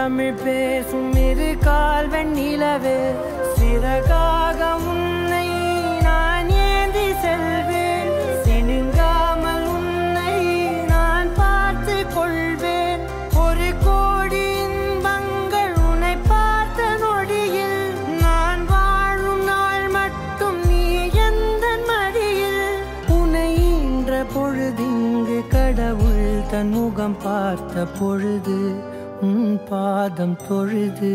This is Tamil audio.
தமிழ் பேசும் இரு கால் வெண்ணிலவே சிறகாக உன்னை நான் ஏந்தி செல்வேன் சினுங்காமல் உன்னை நான் பார்த்து கொள்வேன் ஒரு கோடி இன்பங்கள் உன்னை பார்த்த நொடியில் நான் வாழும் நாள் மட்டும் நீ எந்த மடியில் உன்னை ஈன்ற பொழுதிங்கு கடவுள் தன் முகம் பார்த்த பொழுது பாதம் தொழுது